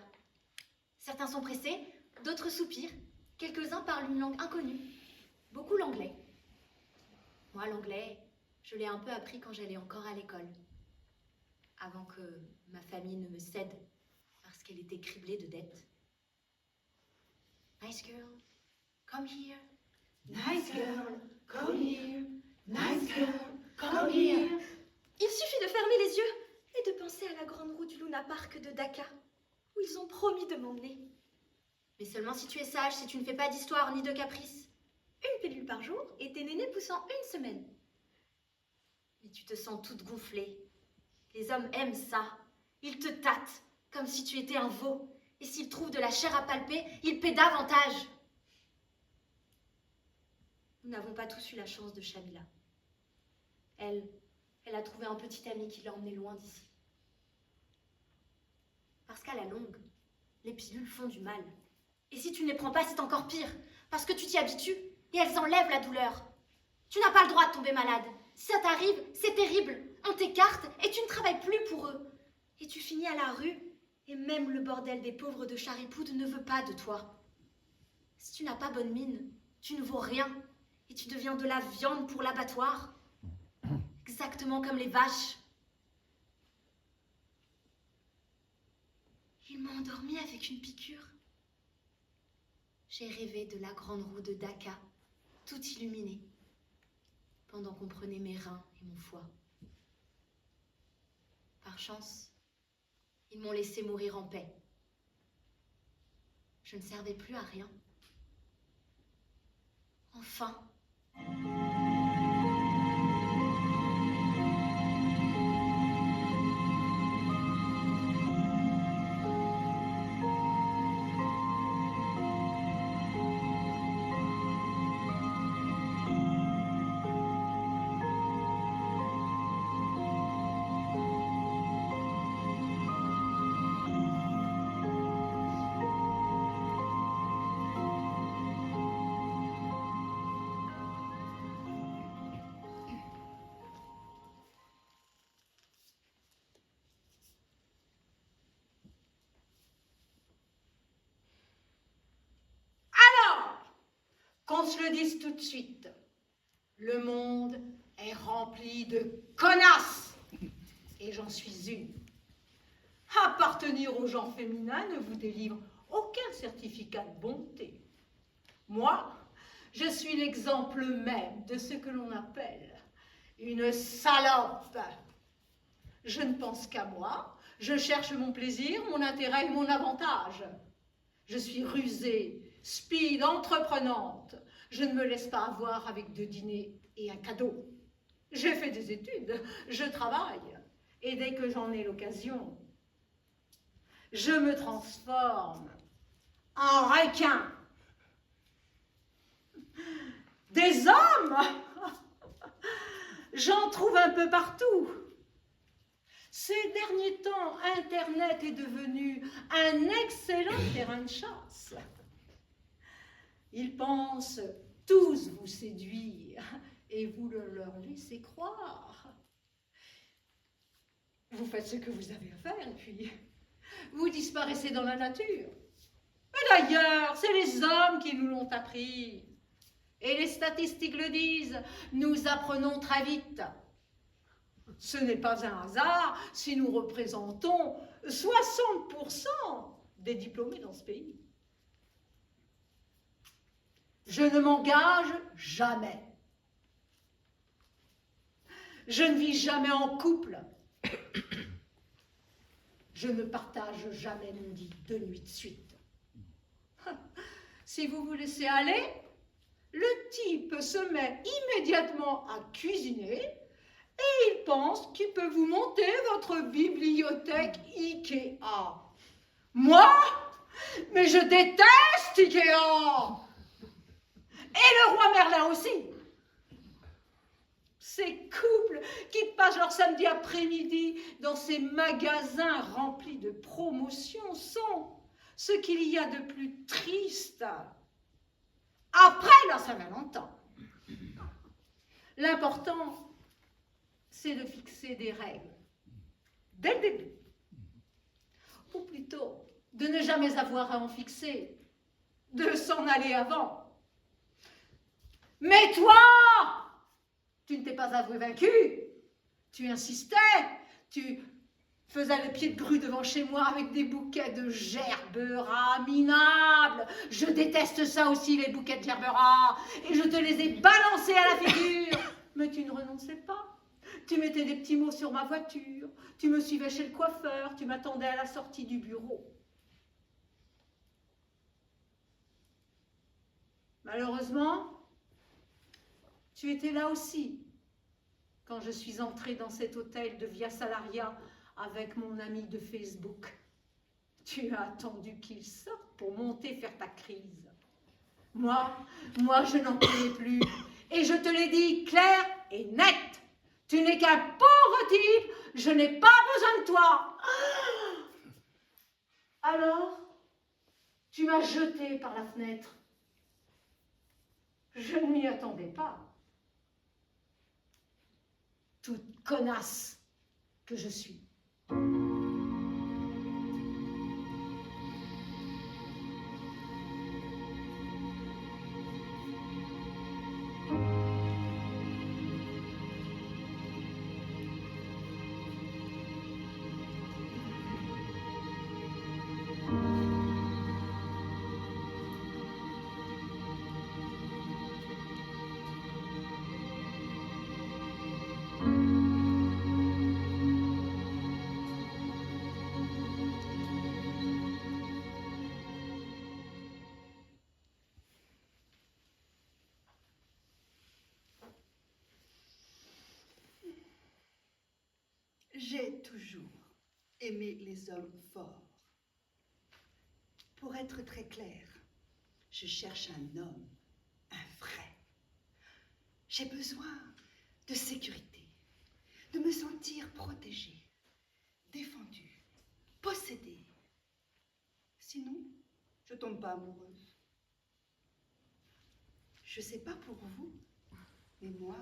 Certains sont pressés, d'autres soupirent. Quelques-uns parlent une langue inconnue. Beaucoup l'anglais. Moi, l'anglais, je l'ai un peu appris quand j'allais encore à l'école. Avant que ma famille ne me cède parce qu'elle était criblée de dettes. Nice girl, come here. Nice girl, come here. Nice girl, come here. Il suffit de fermer les yeux et de penser à la grande roue du Luna Park de Dakar, où ils ont promis de m'emmener. Mais seulement si tu es sage, si tu ne fais pas d'histoire ni de caprice. Une pilule par jour et tes nénés poussent en 1 semaine. Et tu te sens toute gonflée. Les hommes aiment ça. Ils te tâtent comme si tu étais un veau. Et s'ils trouvent de la chair à palper, ils paient davantage. Nous n'avons pas tous eu la chance de Shamila. Elle a trouvé un petit ami qui l'a emmenée loin d'ici. Parce qu'à la longue, les pilules font du mal. Et si tu ne les prends pas, c'est encore pire. Parce que tu t'y habitues et elles enlèvent la douleur. Tu n'as pas le droit de tomber malade. Si ça t'arrive, c'est terrible. On t'écarte et tu ne travailles plus pour eux. Et tu finis à la rue. Et même le bordel des pauvres de Charipoud ne veut pas de toi. Si tu n'as pas bonne mine, tu ne vaux rien. Et tu deviens de la viande pour l'abattoir. Exactement comme les vaches. Il m'a endormie avec une piqûre. J'ai rêvé de la grande roue de Dacca, tout illuminée, pendant qu'on prenait mes reins et mon foie. Par chance, ils m'ont laissé mourir en paix. Je ne servais plus à rien. Enfin. Qu'on se le dise tout de suite, le monde est rempli de connasses, et j'en suis une. Appartenir au genre féminin ne vous délivre aucun certificat de bonté. Moi, je suis l'exemple même de ce que l'on appelle une salope. Je ne pense qu'à moi, je cherche mon plaisir, mon intérêt et mon avantage. Je suis rusée, speed, entreprenante. Je ne me laisse pas avoir avec 2 dîners et un cadeau. J'ai fait des études, je travaille, et dès que j'en ai l'occasion, je me transforme en requin. Des hommes, j'en trouve un peu partout. Ces derniers temps, Internet est devenu un excellent terrain de chasse. Ils pensent tous vous séduire et vous le leur laissez croire. Vous faites ce que vous avez à faire et puis vous disparaissez dans la nature. Mais d'ailleurs, c'est les hommes qui nous l'ont appris. Et les statistiques le disent, nous apprenons très vite. Ce n'est pas un hasard si nous représentons 60% des diplômés dans ce pays. Je ne m'engage jamais. Je ne vis jamais en couple. Je ne partage jamais mon lit 2 nuits de suite. Si vous vous laissez aller, le type se met immédiatement à cuisiner et il pense qu'il peut vous monter votre bibliothèque Ikea. Moi, mais je déteste Ikea. Et le roi Merlin aussi. Ces couples qui passent leur samedi après-midi dans ces magasins remplis de promotions sont ce qu'il y a de plus triste après la Saint-Valentin. L'important, c'est de fixer des règles dès le début. Ou plutôt, de ne jamais avoir à en fixer, de s'en aller avant. Mais toi, tu ne t'es pas avoué vaincu. Tu insistais, tu faisais le pied de grue devant chez moi avec des bouquets de gerbera minables. Je déteste ça aussi, les bouquets de gerbera. Et je te les ai balancés à la figure. Mais tu ne renonçais pas. Tu mettais des petits mots sur ma voiture. Tu me suivais chez le coiffeur. Tu m'attendais à la sortie du bureau. Malheureusement, tu étais là aussi quand je suis entrée dans cet hôtel de Via Salaria avec mon ami de Facebook. Tu as attendu qu'il sorte pour monter faire ta crise. Moi, je n'en pouvais plus. Et je te l'ai dit clair et net. Tu n'es qu'un pauvre type, je n'ai pas besoin de toi. Alors, tu m'as jeté par la fenêtre. Je ne m'y attendais pas. Toute connasse que je suis. J'ai toujours aimé les hommes forts. Pour être très clair, je cherche un homme, un vrai. J'ai besoin de sécurité, de me sentir protégée, défendue, possédée. Sinon, je tombe pas amoureuse. Je sais pas pour vous, mais moi,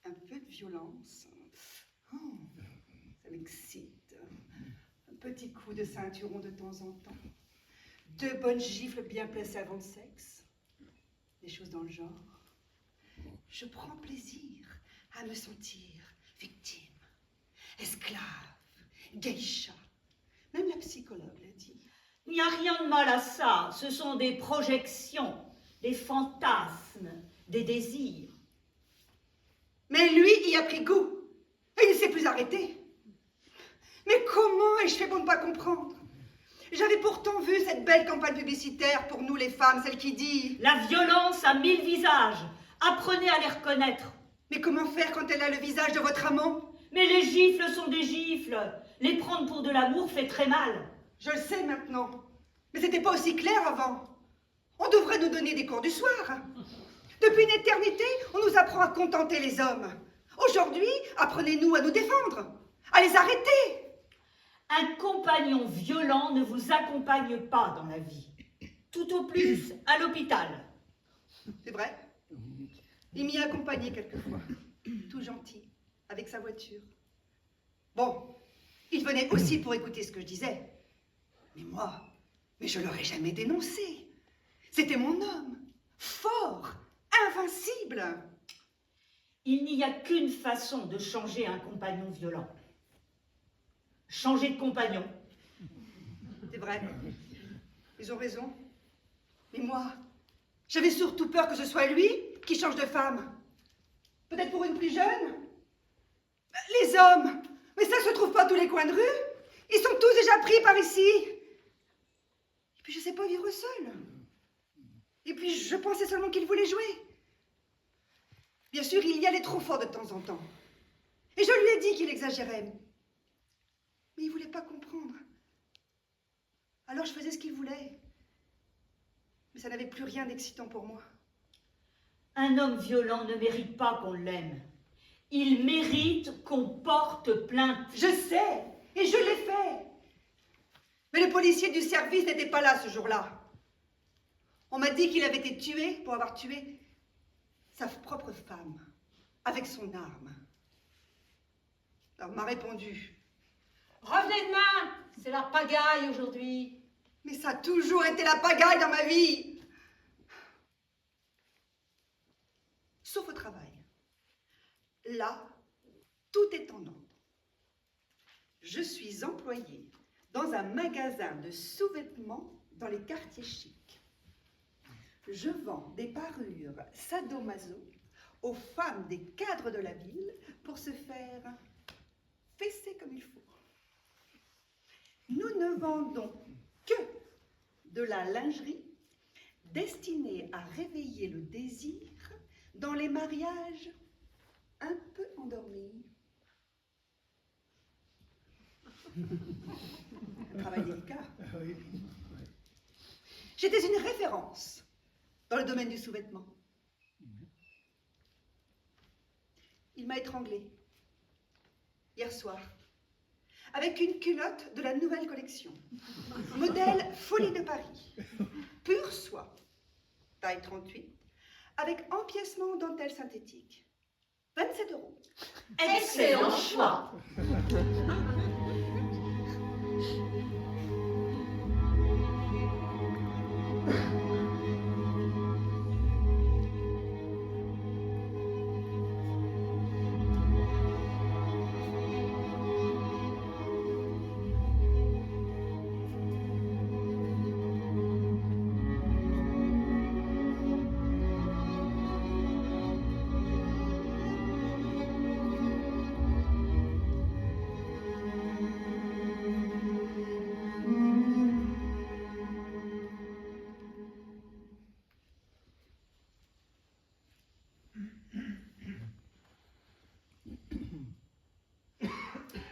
un peu de violence, oh, ça m'excite. Un petit coup de ceinturon de temps en temps. 2 bonnes gifles bien placées avant le sexe. Des choses dans le genre. Je prends plaisir à me sentir victime, esclave, geisha. Même la psychologue l'a dit. Il n'y a rien de mal à ça. Ce sont des projections, des fantasmes, des désirs. Mais lui y a pris goût. Et il ne s'est plus arrêté. Mais comment ai-je fait pour ne pas comprendre? J'avais pourtant vu cette belle campagne publicitaire pour nous les femmes, celle qui dit... La violence a 1000 visages. Apprenez à les reconnaître. Mais comment faire quand elle a le visage de votre amant? Mais les gifles sont des gifles. Les prendre pour de l'amour fait très mal. Je le sais maintenant. Mais c'était pas aussi clair avant. On devrait nous donner des cours du soir. Depuis une éternité, on nous apprend à contenter les hommes. Aujourd'hui, apprenez-nous à nous défendre, à les arrêter. Un compagnon violent ne vous accompagne pas dans la vie. Tout au plus à l'hôpital. C'est vrai. Il m'y a accompagné quelquefois. Tout gentil, avec sa voiture. Bon, il venait aussi pour écouter ce que je disais. Mais je l'aurais jamais dénoncé. C'était mon homme, fort, invincible. Il n'y a qu'une façon de changer un compagnon violent. Changer de compagnon. C'est vrai. Ils ont raison. Mais moi, j'avais surtout peur que ce soit lui qui change de femme. Peut-être pour une plus jeune? Les hommes, mais ça se trouve pas à tous les coins de rue. Ils sont tous déjà pris par ici. Et puis je sais pas vivre seule. Et puis je pensais seulement qu'il voulait jouer. Bien sûr, il y allait trop fort de temps en temps. Et je lui ai dit qu'il exagérait. Mais il voulait pas comprendre. Alors je faisais ce qu'il voulait. Mais ça n'avait plus rien d'excitant pour moi. Un homme violent ne mérite pas qu'on l'aime. Il mérite qu'on porte plainte. Je sais, et je l'ai fait. Mais le policier du service n'était pas là ce jour-là. On m'a dit qu'il avait été tué pour avoir tué sa propre femme, avec son arme. Alors on m'a répondu. Revenez demain, c'est la pagaille aujourd'hui. Mais ça a toujours été la pagaille dans ma vie. Sauf au travail. Là, tout est en ordre. Je suis employée dans un magasin de sous-vêtements dans les quartiers chics. Je vends des parures sadomaso aux femmes des cadres de la ville pour se faire fesser comme il faut. Nous ne vendons que de la lingerie destinée à réveiller le désir dans les mariages un peu endormie. Un travail délicat. J'étais une référence dans le domaine du sous-vêtement. Il m'a étranglée hier soir avec une culotte de la nouvelle collection. Modèle Folie de Paris. Pure soie. Taille 38. Avec empiècement en dentelle synthétique. 27 €. Excellent choix.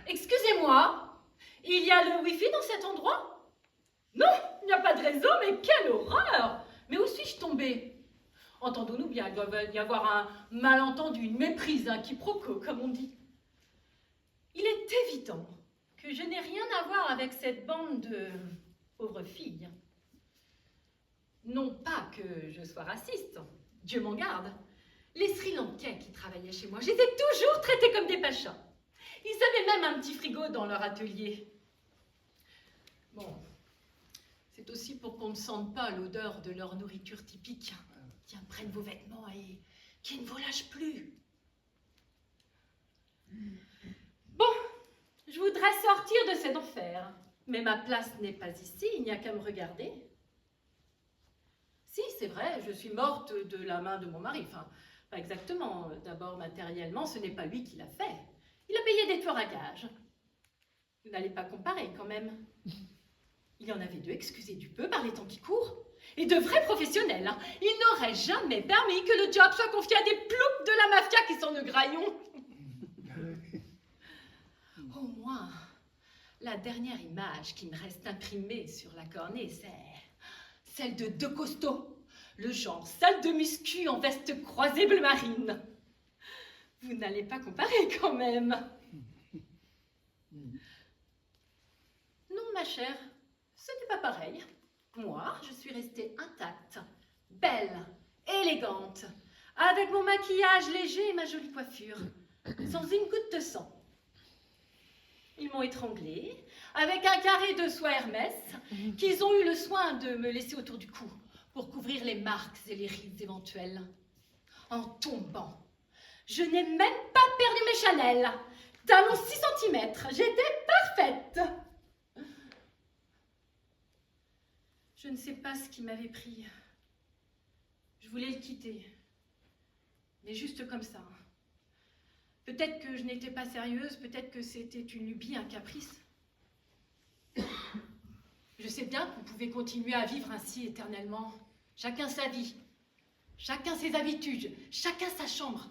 Excusez-moi, il y a le Wi-Fi dans cet endroit? Non, il n'y a pas de réseau, mais quelle horreur! Mais où suis-je tombée? Entendons-nous bien, il doit y avoir un malentendu, une méprise, un quiproquo, comme on dit. Il est évident que je n'ai rien à voir avec cette bande de pauvres filles. Non pas que je sois raciste, Dieu m'en garde. Les Sri Lankais qui travaillaient chez moi, je les ai toujours traités comme des pachas. Ils avaient même un petit frigo dans leur atelier. Bon, c'est aussi pour qu'on ne sente pas l'odeur de leur nourriture typique. Tiens, prennent vos vêtements et qu'ils ne vous lâchent plus. Bon, je voudrais sortir de cet enfer, mais ma place n'est pas ici, il n'y a qu'à me regarder. Si, c'est vrai, je suis morte de la main de mon mari. Enfin, pas exactement. D'abord, matériellement, ce n'est pas lui qui l'a fait. Il a payé des tueurs à gages. Vous n'allez pas comparer, quand même. Il y en avait deux, excusez du peu, par les temps qui courent. Et de vrais professionnels. Hein. Ils n'auraient jamais permis que le job soit confié à des ploucs de la mafia qui sont nos graillons. Au moins, la dernière image qui me reste imprimée sur la cornée, c'est celle de deux costauds. Le genre salle de muscu en veste croisée bleu marine. Vous n'allez pas comparer quand même. Non, ma chère, ce n'est pas pareil. Moi, je suis restée intacte, belle, élégante, avec mon maquillage léger et ma jolie coiffure, sans une goutte de sang. Ils m'ont étranglée avec un carré de soie Hermès qu'ils ont eu le soin de me laisser autour du cou pour couvrir les marques et les rides éventuelles. En tombant, je n'ai même pas perdu mes Chanel. Talons 6 cm, j'étais parfaite. Je ne sais pas ce qui m'avait pris. Je voulais le quitter, mais juste comme ça. Peut-être que je n'étais pas sérieuse, peut-être que c'était une lubie, un caprice. Je sais bien que vous pouvez continuer à vivre ainsi éternellement. Chacun sa vie, chacun ses habitudes, chacun sa chambre.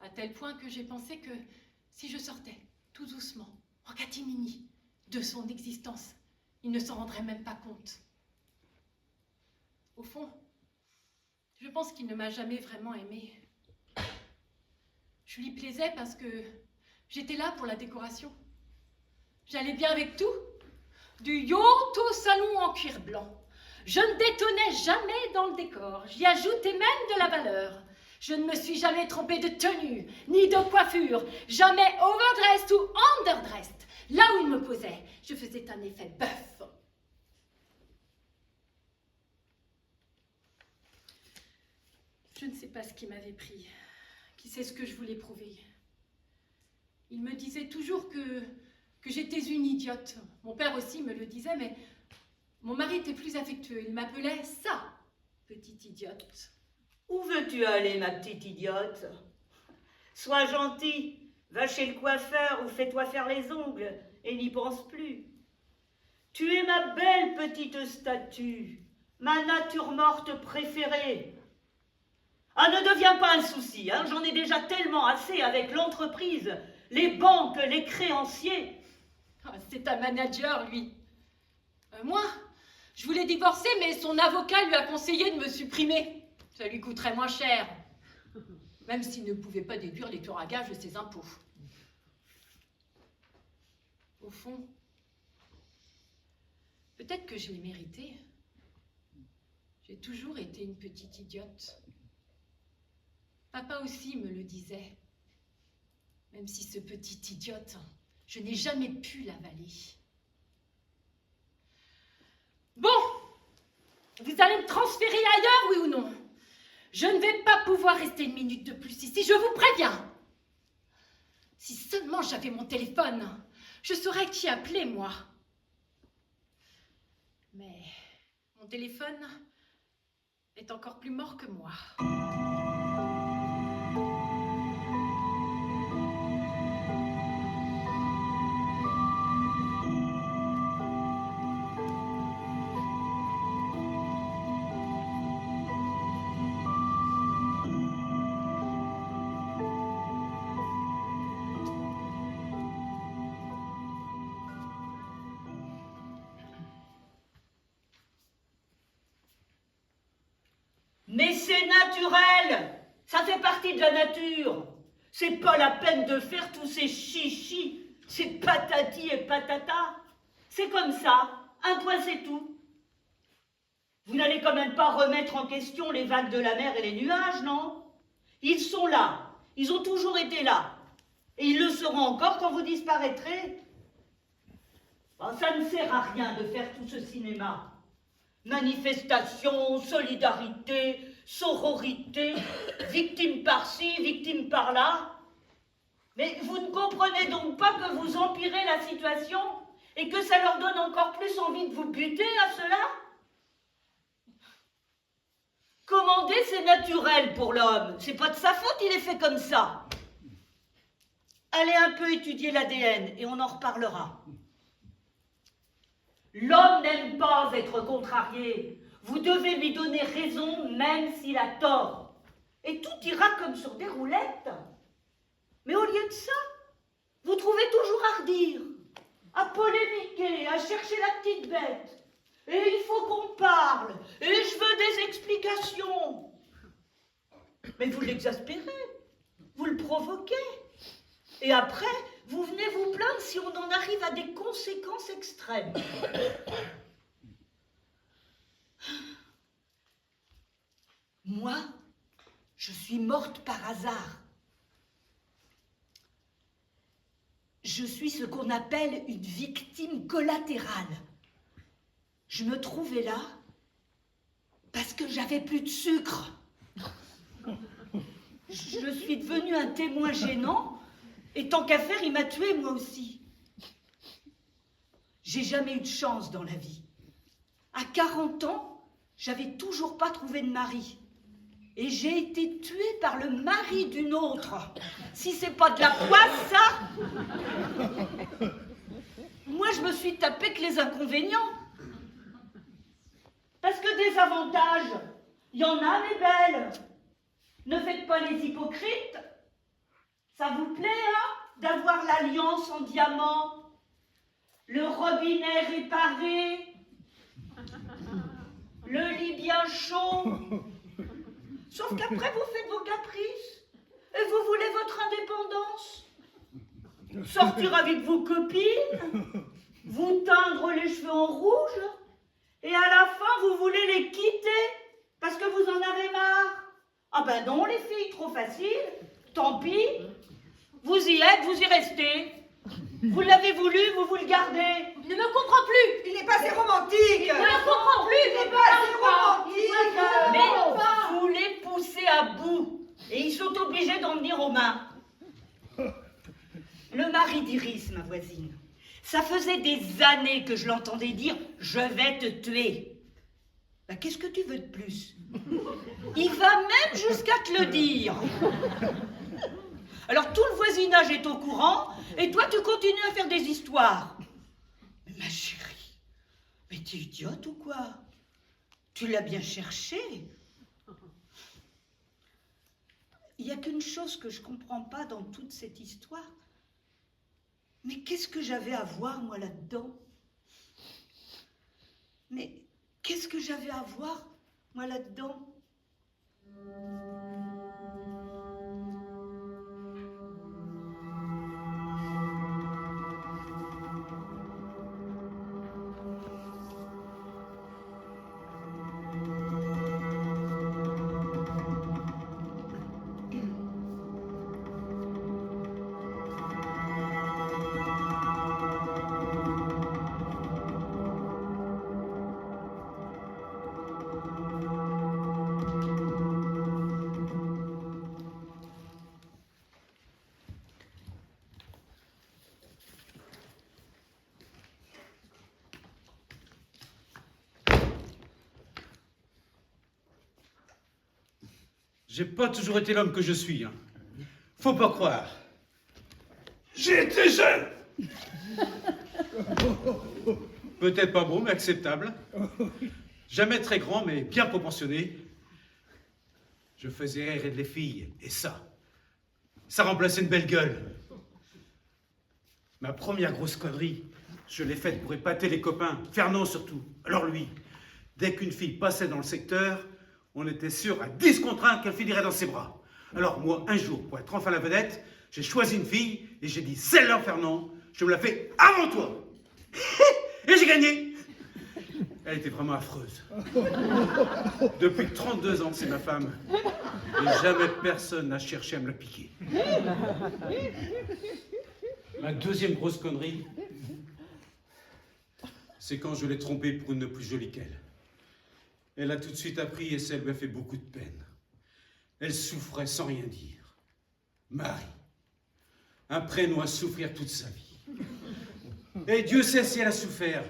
À tel point que j'ai pensé que si je sortais tout doucement, en catimini, de son existence, il ne s'en rendrait même pas compte. Au fond, je pense qu'il ne m'a jamais vraiment aimée. Je lui plaisais parce que j'étais là pour la décoration. J'allais bien avec tout, du yacht au salon en cuir blanc. Je ne détonnais jamais dans le décor, j'y ajoutais même de la valeur. Je ne me suis jamais trompée de tenue, ni de coiffure, jamais overdressed ou underdressed. Là où il me posait, je faisais un effet bœuf. Je ne sais pas ce qui m'avait pris. Qui sait ce que je voulais prouver? Il me disait toujours que j'étais une idiote. Mon père aussi me le disait, mais mon mari était plus affectueux. Il m'appelait ça, petite idiote. Où veux-tu aller, ma petite idiote? Sois gentille, va chez le coiffeur ou fais-toi faire les ongles et n'y pense plus. Tu es ma belle petite statue, ma nature morte préférée. Ah, ne deviens pas un souci, hein. J'en ai déjà tellement assez avec l'entreprise, les banques, les créanciers. Ah, c'est un manager, lui. Moi, je voulais divorcer, mais son avocat lui a conseillé de me supprimer. Ça lui coûterait moins cher. Même s'il ne pouvait pas déduire les tours à gage de ses impôts. Au fond, peut-être que je l'ai mérité. J'ai toujours été une petite idiote. Papa aussi me le disait. Même si ce petit idiote, je n'ai jamais pu l'avaler. Bon, vous allez me transférer ailleurs, oui ou non? Je ne vais pas pouvoir rester une minute de plus ici, je vous préviens. Si seulement j'avais mon téléphone, je saurais qui appeler, moi. Mais mon téléphone est encore plus mort que moi. Mais c'est naturel, ça fait partie de la nature. C'est pas la peine de faire tous ces chichis, ces patati et patata. C'est comme ça, un point c'est tout. Vous n'allez quand même pas remettre en question les vagues de la mer et les nuages, non? Ils sont là, ils ont toujours été là. Et ils le seront encore quand vous disparaîtrez. Bon, ça ne sert à rien de faire tout ce cinéma. Manifestation, solidarité, sororité, victime par-ci, victime par-là. Mais vous ne comprenez donc pas que vous empirez la situation et que ça leur donne encore plus envie de vous buter à cela? Commander, c'est naturel pour l'homme. C'est pas de sa faute, il est fait comme ça. Allez un peu étudier l'ADN et on en reparlera. L'homme n'aime pas être contrarié. Vous devez lui donner raison même s'il a tort. Et tout ira comme sur des roulettes. Mais au lieu de ça, vous trouvez toujours à redire, à polémiquer, à chercher la petite bête. Et il faut qu'on parle. Et je veux des explications. Mais vous l'exaspérez. Vous le provoquez. Et après, vous venez vous plaindre si on en arrive à des conséquences extrêmes. Moi, je suis morte par hasard. Je suis ce qu'on appelle une victime collatérale. Je me trouvais là parce que j'avais plus de sucre. Je suis devenue un témoin gênant. Et tant qu'à faire, il m'a tuée, moi aussi. J'ai jamais eu de chance dans la vie. À 40 ans, j'avais toujours pas trouvé de mari. Et j'ai été tuée par le mari d'une autre. Si c'est pas de la poisse, ça. Moi, je me suis tapé que les inconvénients. Parce que des avantages, il y en a, mes belles. Ne faites pas les hypocrites. Ça vous plaît, hein, d'avoir l'alliance en diamant, le robinet réparé, le lit bien chaud. Sauf qu'après, vous faites vos caprices et vous voulez votre indépendance. Sortir avec vos copines, vous teindre les cheveux en rouge et à la fin, vous voulez les quitter parce que vous en avez marre. Ah ben non, les filles, trop facile. Tant pis. Vous y êtes, vous y restez. Vous l'avez voulu, vous le gardez. Il ne me comprend plus. Il n'est pas assez romantique. Il ne me comprend plus. Il n'est pas assez romantique. Mais vous les poussez à bout. Et ils sont obligés d'en venir aux mains. Le mari d'Iris, ma voisine, ça faisait des années que je l'entendais dire « Je vais te tuer ». Ben, qu'est-ce que tu veux de plus? Il va même jusqu'à te le dire. Alors tout le voisinage est au courant et toi tu continues à faire des histoires. Mais ma chérie, mais t'es idiote ou quoi? Tu l'as bien cherché. il n'y a qu'une chose que je ne comprends pas dans toute cette histoire. Mais qu'est-ce que j'avais à voir, moi, là-dedans? Mais qu'est-ce que j'avais à voir, moi, là-dedans? J'ai pas toujours été l'homme que je suis. Hein. Faut pas croire. J'ai été jeune. Peut-être pas beau, mais acceptable. Jamais très grand, mais bien proportionné. Je faisais rire les filles, et ça remplaçait une belle gueule. Ma première grosse connerie, je l'ai faite pour épater les copains, Fernand surtout. Alors lui, dès qu'une fille passait dans le secteur, on était sûr à 10 contre 1 qu'elle finirait dans ses bras. Alors moi, un jour, pour être enfin la vedette, j'ai choisi une fille et j'ai dit, celle-là, Fernand, je me la fais avant toi. Et j'ai gagné. Elle était vraiment affreuse. Depuis 32 ans que c'est ma femme, et jamais personne n'a cherché à me la piquer. Ma deuxième grosse connerie, c'est quand je l'ai trompée pour une plus jolie qu'elle. Elle a tout de suite appris et ça lui a fait beaucoup de peine. Elle souffrait sans rien dire. Marie, un prénom à souffrir toute sa vie. Et Dieu sait si elle a souffert.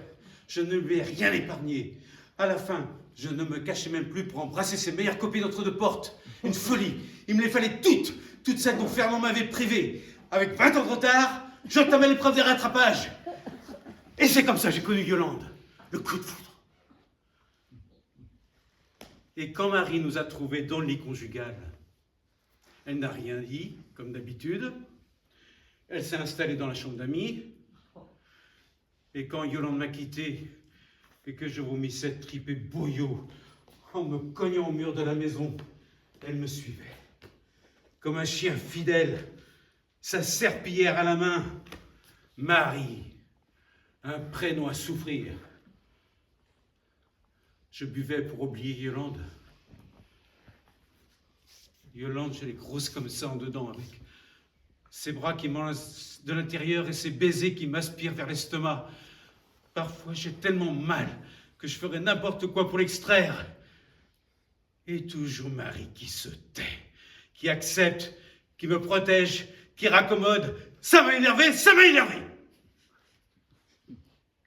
Je ne lui ai rien épargné. À la fin, je ne me cachais même plus pour embrasser ses meilleures copines entre deux portes. Une folie. Il me les fallait toutes celles dont Fernand m'avait privé. Avec 20 ans de retard, j'entamais l'épreuve des rattrapages. Et c'est comme ça que j'ai connu Yolande. Le coup de foudre. Et quand Marie nous a trouvés dans le lit conjugal, elle n'a rien dit, comme d'habitude. Elle s'est installée dans la chambre d'amis. Et quand Yolande m'a quitté et que je vomissais tripé bouillot en me cognant au mur de la maison, elle me suivait. Comme un chien fidèle, sa serpillière à la main. Marie, un prénom à souffrir. Je buvais pour oublier Yolande. Yolande, je l'ai grosse comme ça en dedans, avec ses bras qui m'enlacent de l'intérieur et ses baisers qui m'aspirent vers l'estomac. Parfois, j'ai tellement mal que je ferais n'importe quoi pour l'extraire. Et toujours Marie qui se tait, qui accepte, qui me protège, qui raccommode. Ça m'a énervé, ça m'a énervé.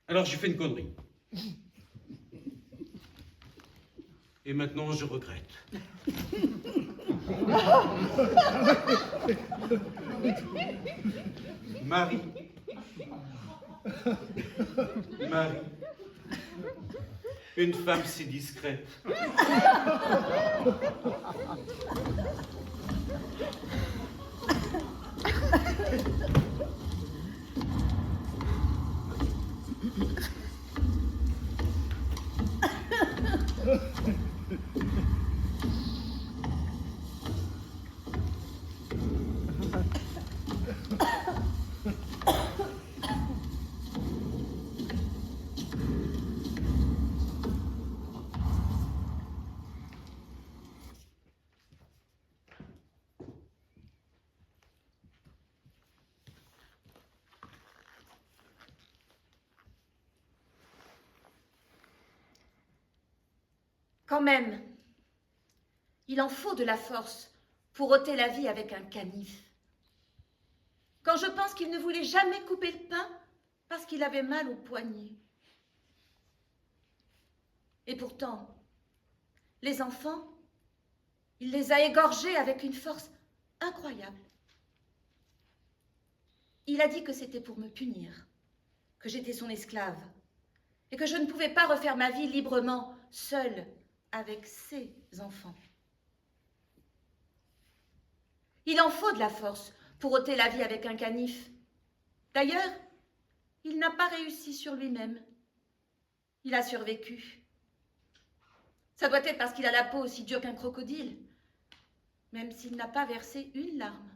Alors j'ai fait une connerie. Et maintenant, je regrette. Marie. Marie. Une femme si discrète. Quand même, il en faut de la force pour ôter la vie avec un canif. Quand je pense qu'il ne voulait jamais couper le pain parce qu'il avait mal au poignet. Et pourtant, les enfants, il les a égorgés avec une force incroyable. Il a dit que c'était pour me punir, que j'étais son esclave et que je ne pouvais pas refaire ma vie librement, seule, avec ses enfants. Il en faut de la force pour ôter la vie avec un canif. D'ailleurs, il n'a pas réussi sur lui-même. Il a survécu. Ça doit être parce qu'il a la peau aussi dure qu'un crocodile, même s'il n'a pas versé une larme.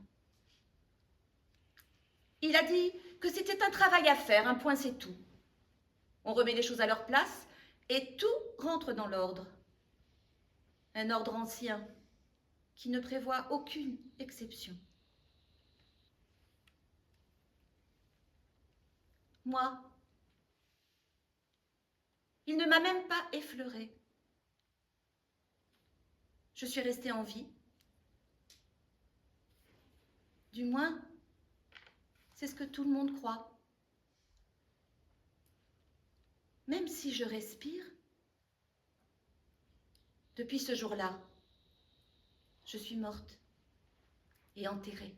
Il a dit que c'était un travail à faire, un point c'est tout. On remet les choses à leur place et tout rentre dans l'ordre. Un ordre ancien qui ne prévoit aucune exception. Moi, il ne m'a même pas effleurée. Je suis restée en vie. Du moins, c'est ce que tout le monde croit. Même si je respire, depuis ce jour-là, je suis morte et enterrée.